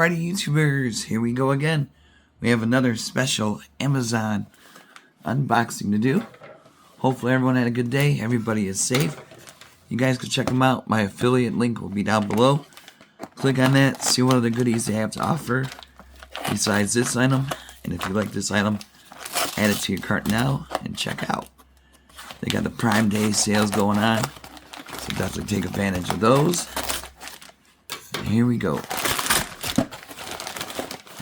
Alrighty, YouTubers, here we go again. We have another special Amazon unboxing to do. Hopefully everyone had a good day. Everybody is safe. You guys can check them out. My affiliate link will be down below. Click on that, see what other goodies they have to offer besides this item. And if you like this item, add it to your cart now and check out. They got the Prime Day sales going on, so definitely take advantage of those. Here we go.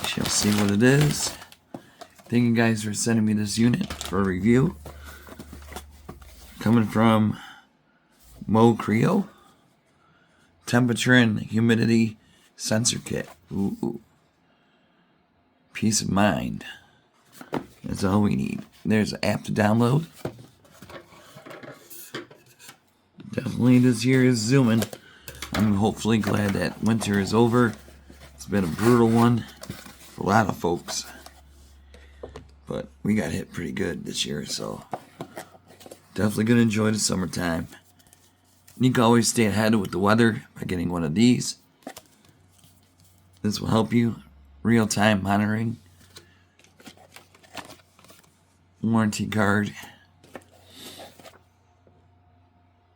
You shall see what it is. Thank you guys for sending me this unit for a review. Coming from MOCREO. Temperature and humidity sensor kit. Ooh. Peace of mind. That's all we need. There's an app to download. Definitely this year is zooming. I'm hopefully glad that winter is over. It's been a brutal one for a lot of folks. But we got hit pretty good this year, so definitely going to enjoy the summertime. You can always stay ahead with the weather by getting one of these. This will help you. Real-time monitoring. Warranty card.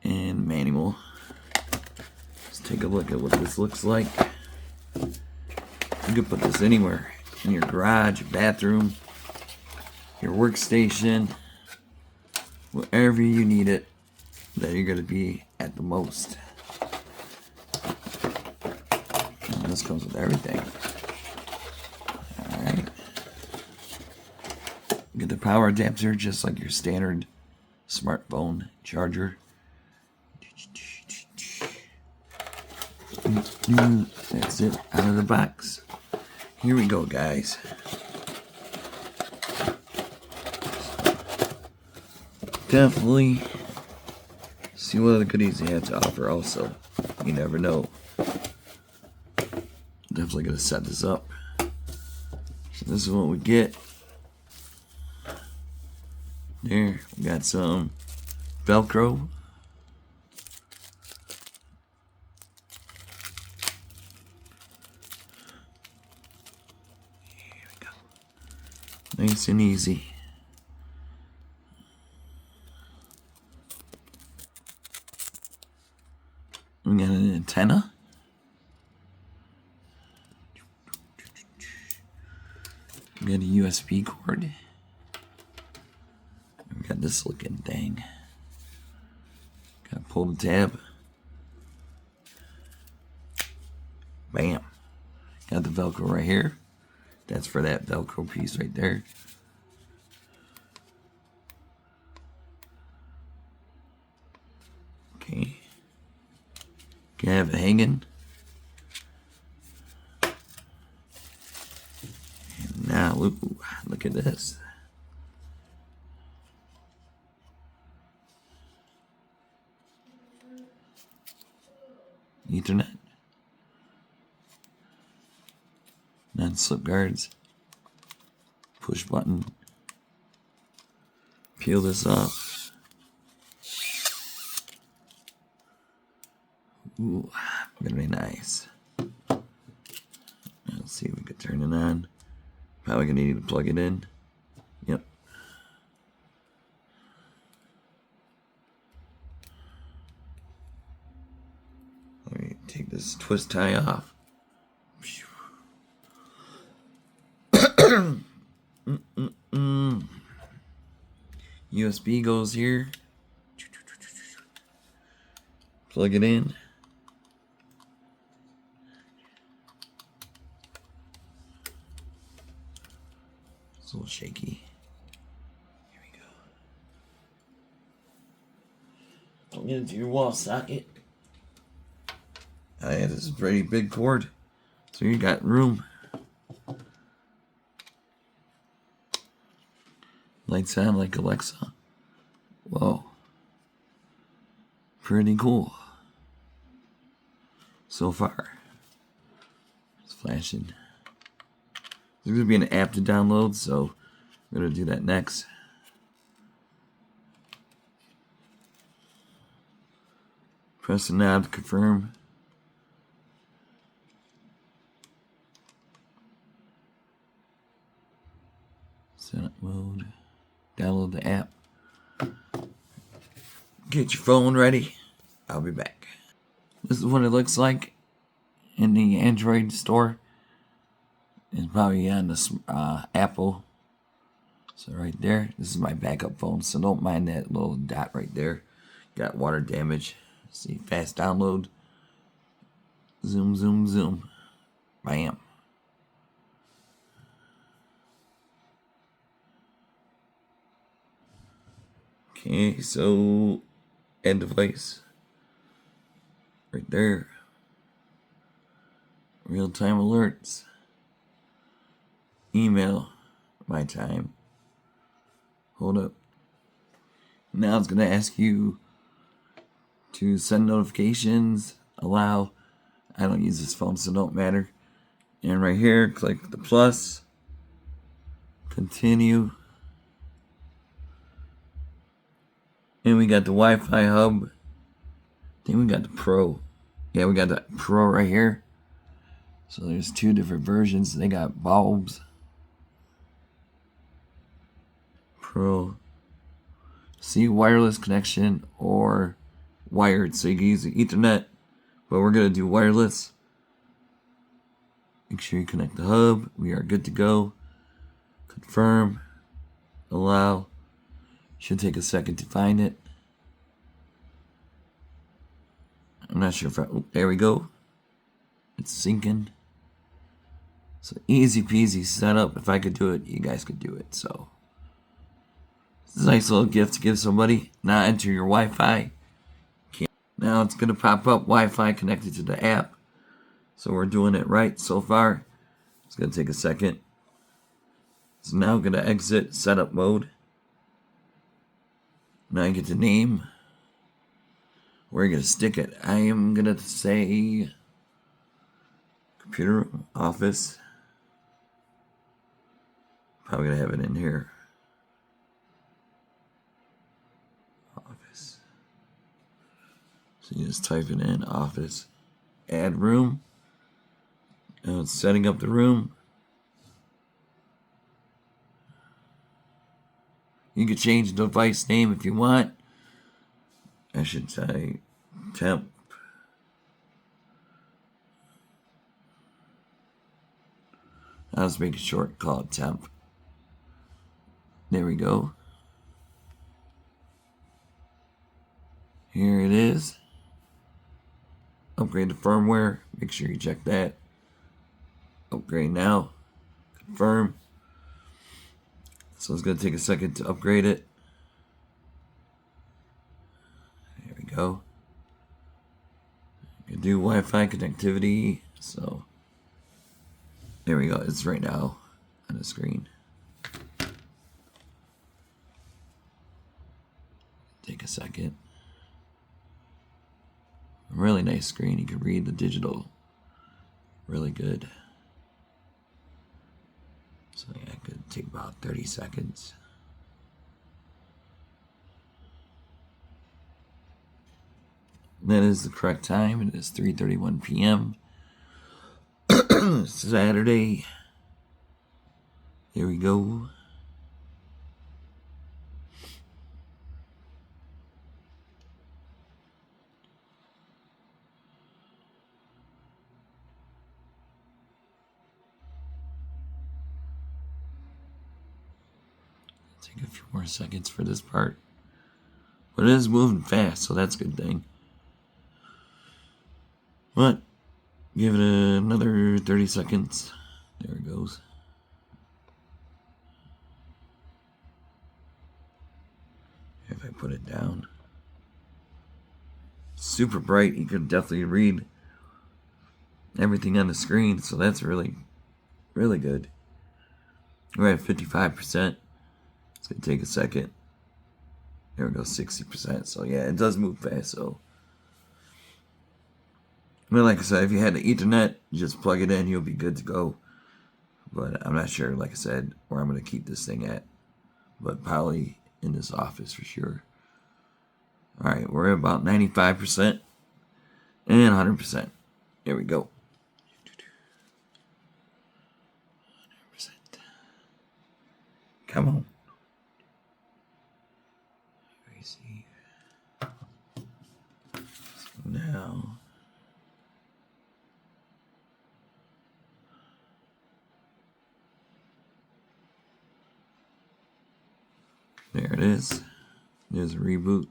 And manual. Let's take a look at what this looks like. You can put this anywhere. In your garage, your bathroom, your workstation. Wherever you need it, that you're going to be at the most. And this comes with everything. Alright. Get the power adapter just like your standard smartphone charger. That's it, out of the box. Here we go, guys. Definitely see what other goodies they have to offer also. You never know. Definitely gonna set this up. So this is what we get. There, we got some Velcro. Here we go. Nice and easy. We got an antenna. We got a USB cord. We got this looking thing. Gotta pull the tab. Bam. Got the Velcro right here. That's for that Velcro piece right there. Okay. Can have it hanging. And now, look at this. Ethernet. Non-slip guards. Push button. Peel this off. Ooh, very nice. Let's see if we could turn it on. Probably gonna need to plug it in. Yep. Let me take this twist tie off. USB goes here. Plug it in. It's a little shaky. Here we go. Plug it into your wall socket. Oh yeah, this is a pretty big cord. So you got room. Lights on like Alexa. Whoa. Pretty cool. So far. It's flashing. There's going to be an app to download, so I'm going to do that next. Press the knob to confirm. Get your phone ready. I'll be back. This is what it looks like in the Android store. It's probably on the Apple. So right there, this is my backup phone. So don't mind that little dot right there. Got water damage. See, fast download. Zoom, zoom, zoom. Bam. Okay, so add device. Right there. Real-time alerts. Email. My time. Hold up. Now it's going to ask you to send notifications. Allow. I don't use this phone, so it don't matter. And right here, click the plus. Continue. And we got the Wi-Fi hub. Then we got the Pro. Yeah, we got the Pro right here. So there's two different versions. They got bulbs. Pro. See, wireless connection or wired. So you can use the Ethernet, but we're going to do wireless. Make sure you connect the hub. We are good to go. Confirm. Allow. Should take a second to find it. I'm not sure if there we go. It's syncing. So easy peasy setup. If I could do it, you guys could do it. So it's a nice little gift to give somebody. Now enter your Wi-Fi. Now it's going to pop up Wi-Fi connected to the app. So we're doing it right so far. It's going to take a second. It's now going to exit setup mode. Now you get the name. We're going to stick it. I am going to say computer office. Probably going to have it in here. Office. So you just type it in, office. Add room. Now it's setting up the room. You can change the device name if you want. I should say temp. I'll just make it short, call it temp. There we go. Here it is. Upgrade to firmware. Make sure you check that. Upgrade now. Confirm. So it's going to take a second to upgrade it. There we go. You can do Wi-Fi connectivity. So there we go. It's right now on the screen. Take a second. Really nice screen. You can read the digital really good. So yeah, it could take about 30 seconds. That is the correct time. It is 3:31 p.m. Saturday. Here we go. Take a few more seconds for this part. But it is moving fast, so that's a good thing. But give it another 30 seconds. There it goes. If I put it down. Super bright. You can definitely read everything on the screen, so that's really, really good. We're at 55%. It's going to take a second. There we go, 60%. So yeah, it does move fast. So, well, like I said, if you had the Ethernet, just plug it in, you'll be good to go. But I'm not sure, like I said, where I'm going to keep this thing at. But probably in this office for sure. Alright, we're at about 95% and 100%. There we go. 100%. Come on. Receive. now. There it is. There's a reboot.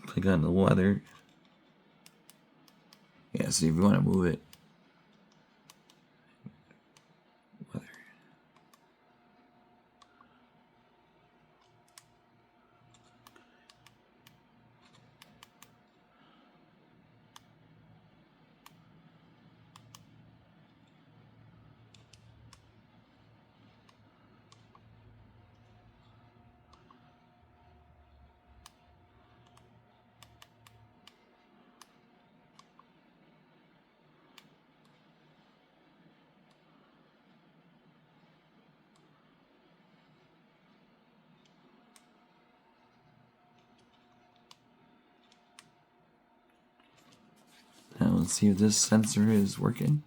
Click on the weather. Yeah, see if you want to move it. Weather. Now let's see if this sensor is working.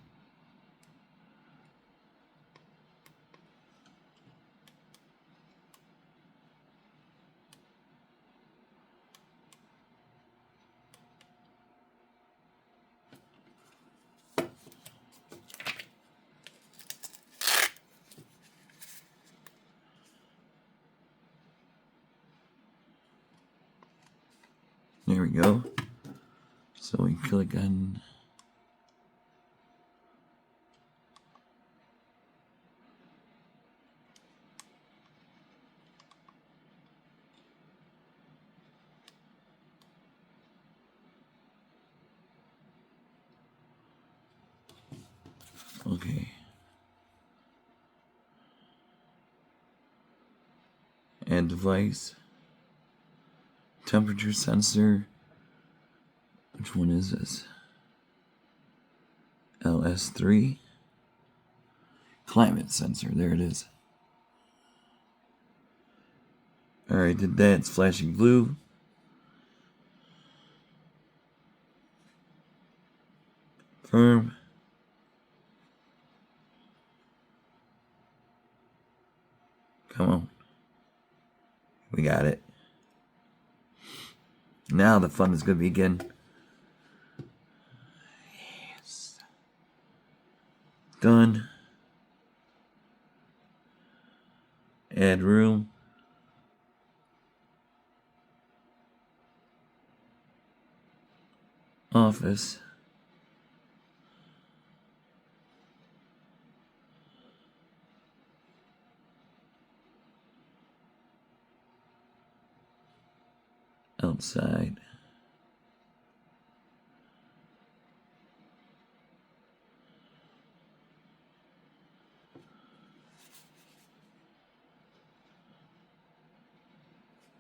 There we go. So we click on okay. Add device. Temperature sensor. Which one is this? LS3. Climate sensor. There it is. Alright, did that. It's flashing blue. Firm. Come on. We got it. Now the fun is going to begin. Yes. Done. Add room. Office. Outside.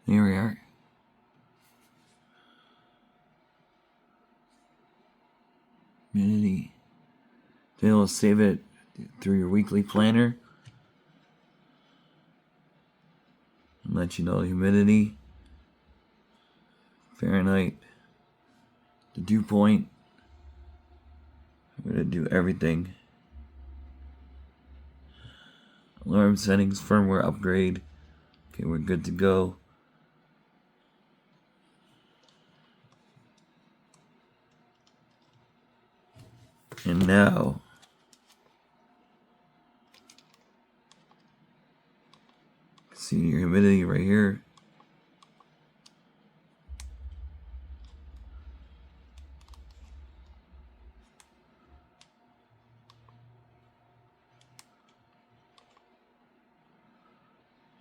Here we are. Humidity. Then we'll save it through your weekly planner. And let you know the humidity. Fahrenheit. The dew point. I'm going to do everything. Alarm settings, firmware upgrade. Okay, we're good to go. And now, see your humidity right here.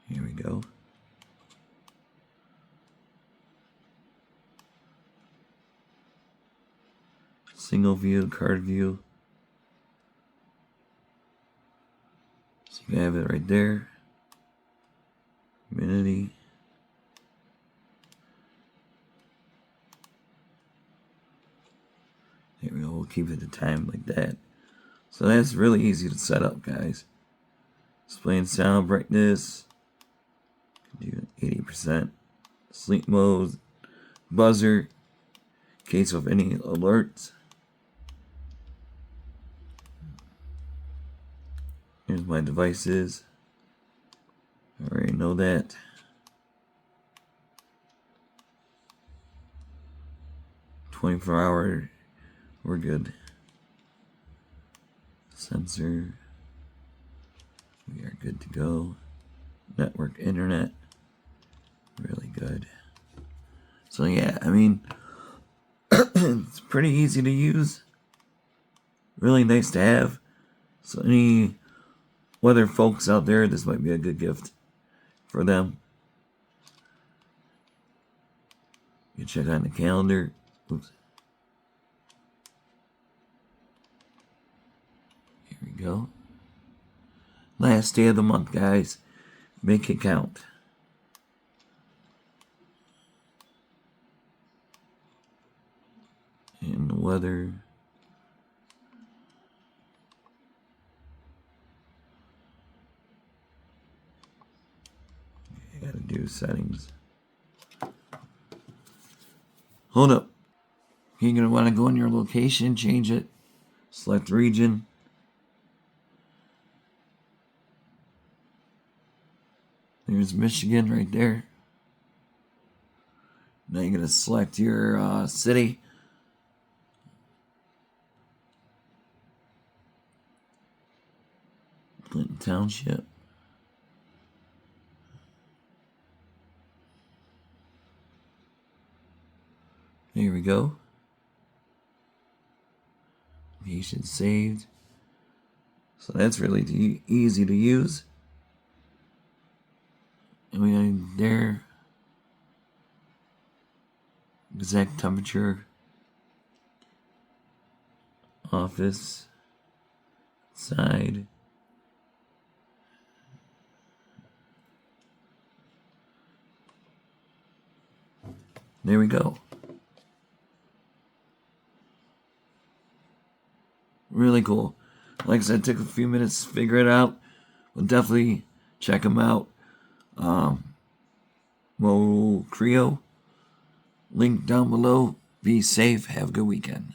Here we go. Single view, card view. So you can have it right there. Humidity. There we go. We'll keep it the time like that. So that's really easy to set up, guys. Display and sound brightness. Do 80%. Sleep mode. Buzzer. In case of any alerts. Here's my devices. I already know that. "24-hour, we're good. Sensor, we are good to go. Network, internet, really good." So yeah, I mean, it's pretty easy to use. Really nice to have. So any weather folks out there, this might be a good gift for them. You check on the calendar. Oops. Here we go. Last day of the month, guys. Make it count. And the weather. I gotta do settings. Hold up. You're gonna want to go in your location, change it, select region. There's Michigan right there. Now you're gonna select your city. Clinton Township. Here we go. Location saved. So that's really easy to use. And we got there. Exact temperature. Office. Side. There we go. Really cool. Like I said, it took a few minutes to figure it out. But definitely check them out. MOCREO. Link down below. Be safe. Have a good weekend.